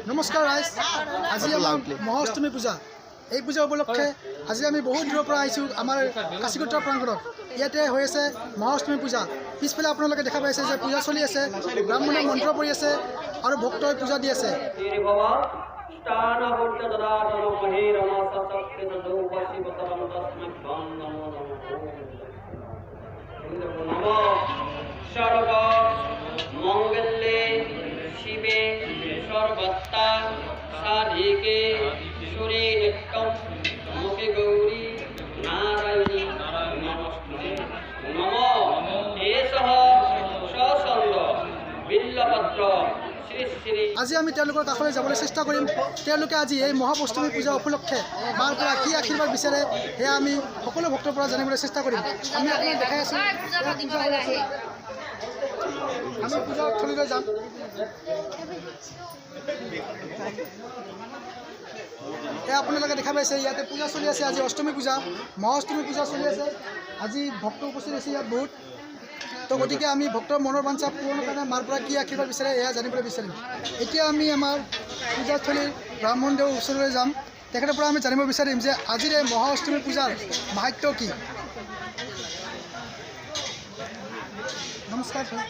নমস্কাৰ ৰাইজ, আজি আমাৰ মহাষ্টমী পূজা। এই পূজা উপলক্ষে আজি আমি বহুত দূৰৰ পৰা আহিছোঁ আমাৰ কাশীগোত্ৰৰ প্ৰাংগণত। ইয়াতে হৈ আছে মহাষ্টমী পূজা। পিছফালে আপোনালোকে দেখা পাইছে যে পূজা চলি আছে, ব্ৰাহ্মণে মন্ত্ৰ পঢ়ি আছে আৰু ভক্তই পূজা দি আছে। মঙ্গলে শিবে সর্বত্তা সাধিকে সুরে নিত্যম মুখে গৌরী নারায়ণী নমস্তে নম এসহ সসন্দ বিল্লপত্র শ্রী শ্রী। আজি আমি তেওঁলোকৰ কাষলৈ যাবলৈ চেষ্টা কৰিম। তেওঁলোকে আজি এই মহাষ্টমী পূজা উপলক্ষে মাৰ পৰা কি আশীৰ্বাদ বিচাৰে সেয়া আমি সকলো ভক্তৰ পৰা জানিবলৈ চেষ্টা কৰিম। আমি আপোনাক দেখাই আছোঁ, আমি পূজাস্থলীলৈ যাম। এয়া আপোনালোকে দেখা পাইছে ইয়াতে পূজা চলি আছে। আজি অষ্টমী পূজা, মহাষ্টমী পূজা চলি আছে। আজি ভক্ত উপস্থিত আছে ইয়াত বহুত। তো গতিকে আমি ভক্তৰ মনৰ বাঞ্ছা পূৰণৰ কাৰণে মাৰ পৰা কি আশীৰ্বাদ বিচাৰে এয়া জানিবলৈ বিচাৰিম। এতিয়া আমি আমাৰ পূজাস্থলীৰ ব্ৰাহ্মণদেৱৰ ওচৰলৈ যাম। তেখেতৰ পৰা আমি জানিব বিচাৰিম যে আজিৰ এই মহাষ্টমী পূজাৰ মাহাত্য কি। নমস্কাৰ ছাৰ,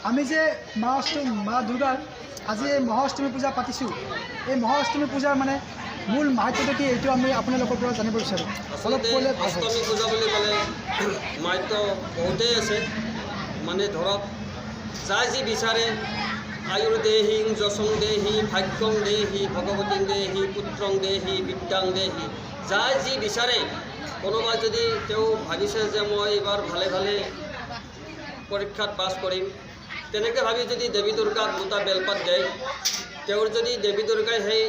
আমি যে মা দুৰ্গাৰ আজি এই মহাষ্টমী পূজা পাতিছোঁ, এই মহাষ্টমী পূজাৰ মানে মূল মাহাত্যটো কি এইটো আমি আপোনালোকৰ পৰা জানিব বিচাৰোঁ। অলপ ক'লে অষ্টমী পূজা বুলি ক'লে মাহাত্য বহুতেই আছে। মানে ধৰক যাই যি বিচাৰে আয়ুৰ্দেহি যশং দেহি ভাগ্যং দেহি ভগৱতীং দেহি পুত্ৰং দেহি বিদ্যাং দেহি। যাই যি বিচাৰে, কোনোবাই যদি তেওঁ ভাবিছে যে মই এইবাৰ ভালে ভালে পৰীক্ষাত পাছ কৰিম, তেনেকৈ ভাবি যদি দেৱী দুৰ্গাক দুটা বেলপাত দিয়ে, তেওঁৰ যদি দেৱী দুৰ্গাই সেই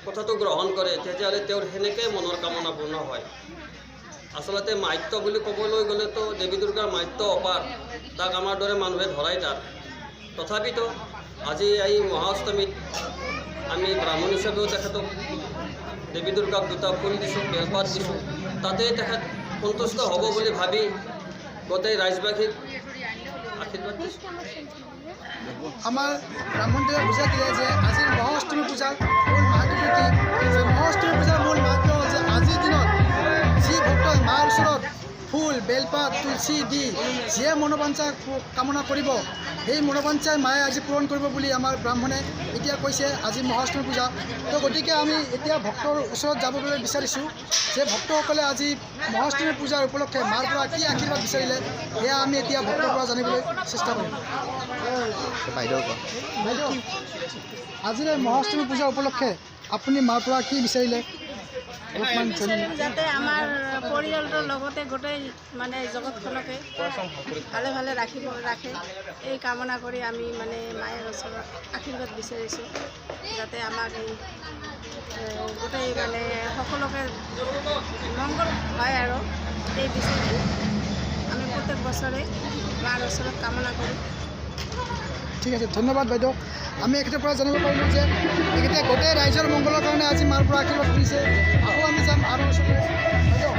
কথাটো গ্ৰহণ কৰে, তেতিয়াহ'লে তেওঁৰ সেনেকৈ মনৰ কামনা পূৰ্ণ হয়। আচলতে মাহাত্য বুলি ক'বলৈ গ'লেতো দেৱী দুৰ্গাৰ মাহাত্য অপাৰ, তাক আমাৰ দৰে মানুহে ধৰাই তাত। তথাপিতো আজি এই মহাষ্টমীত আমি ব্ৰাহ্মণ হিচাপেও তেখেতক দেৱী দুৰ্গাক দুটা ফুল দিছোঁ, বেলপাত দিছোঁ। তাতে তেখেত সন্তুষ্ট হ'ব বুলি ভাবি গোটেই ৰাইজবাসীক আশীৰ্বাদ দিছোঁ। আমাৰ ব্ৰাহ্মণদেৱে বুজাই দিলে যে আজিৰ মহাষ্টমী পূজাৰ মূল মাহাত্যটো কি। যে মহাষ্টমী পূজাৰ মূল মাহাত্য হ'ল যে আজিৰ দিনত যি ভক্তই মাৰ ওচৰত ফুল বেলপাত তুলসী দি যিয়ে মনোবাঞ্ছা কামনা কৰিব, সেই মনোবাঞ্ছাই মায়ে আজি পূৰণ কৰিব বুলি আমাৰ ব্ৰাহ্মণে এতিয়া কৈছে আজি মহাষ্টমী পূজা। তো গতিকে আমি এতিয়া ভক্তৰ ওচৰত যাবলৈ বিচাৰিছোঁ যে ভক্তসকলে আজি মহাষ্টমী পূজাৰ উপলক্ষে মাৰ পৰা কি আশীৰ্বাদ বিচাৰিলে সেয়া আমি এতিয়া ভক্তৰ পৰা জানিবলৈ চেষ্টা কৰিম। বাইদেউ, আজিৰ এই মহাষ্টমী পূজা উপলক্ষে আপুনি মাৰ পৰা কি বিচাৰিলে? যাতে আমাৰ পৰিয়ালটোৰ লগতে গোটেই মানে জগতখনকে ভালে ভালে ৰাখে, এই কামনা কৰি আমি মানে মায়েৰ ওচৰত আশীৰ্বাদ বিচাৰিছোঁ, যাতে আমাক এই গোটেই মানে সকলোকে মংগল হয় আৰু এই বিচাৰি আমি প্ৰত্যেক বছৰে মাৰ ওচৰত কামনা কৰোঁ। ঠিক আছে, ধন্যবাদ বাইদেউ। আমি এখেতৰ পৰা জানিব পাৰিলোঁ যে তেখেতে গোটেই ৰাইজৰ মংগলৰ কাৰণে আজি মাৰ পৰা আশীৰ্বাদ কৰিছে। আকৌ আমি যাম আৰু ওচৰতে। বাইদেউ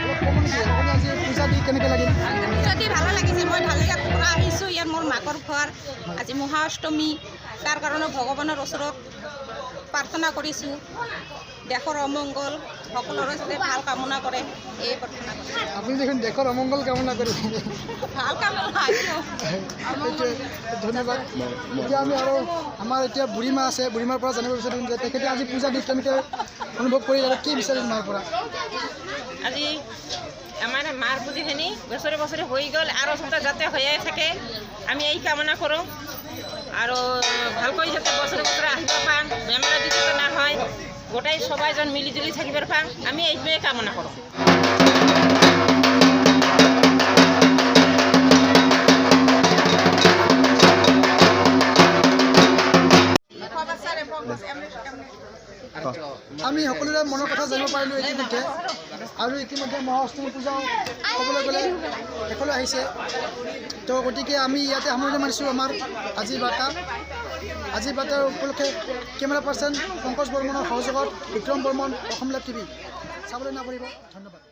অলপ ক'ব নেকি আপুনি আজি পূজা দি কেনেকৈ লাগিল? পূজা দি ভালে লাগিছে। মই ভালে পৰা আহিছোঁ। ইয়াত মোৰ মাকৰ ঘৰ। আজি মহাষ্টমী, তাৰ কাৰণে ভগৱানৰ ওচৰত প্ৰাৰ্থনা কৰিছোঁ। দেশৰ অমংগল সকলোৰে যাতে ভাল কামনা কৰে, এই প্ৰাৰ্থনা কৰিছোঁ। আপুনি দেখোন দেশৰ অমংগল কামনা কৰিব। ভাল কামনা ধন্যবাদ। এতিয়া আমি আৰু আমাৰ এতিয়া বুঢ়ীমা আছে, বুঢ়ীমাৰ পৰা জানিব বিচাৰিম যে তেখেতে আজি পূজা দি কেনেকৈ অনুভৱ কৰিলে আৰু কি বিচাৰিম মাৰ পৰা। আজি আমাৰ মাৰ পুঁজিখিনি বছৰে বছৰে হৈ গ'ল আৰু যাতে হৈয়ে থাকে, আমি এই কামনা কৰোঁ। আৰু ভালকৈ যাতে বছৰে বছৰে আহিব পাওঁ, বেমাৰ আদি যাতে নহয়, গোটেই সবাইজন মিলিজুলি থাকিবৰ পাওঁ, আমি এইটোৱে কামনা কৰোঁ। আমি সকলোৰে মনৰ কথা জানিব পাৰিলোঁ ইতিমধ্যে। আৰু ইতিমধ্যে মহাষ্টমী পূজাও ক'বলৈ গ'লে শেষলৈ আহিছে। তো গতিকে আমি ইয়াতে সামৰণি মাৰিছোঁ আমাৰ আজিৰ বাৰ্তাৰ উপলক্ষে কেমেৰা পাৰ্চন পংকজ বৰ্মনৰ সহযোগত বিক্ৰম বৰ্মন, অসম লাইভ টিভি। চাবলৈ নাপাহৰিব। ধন্যবাদ।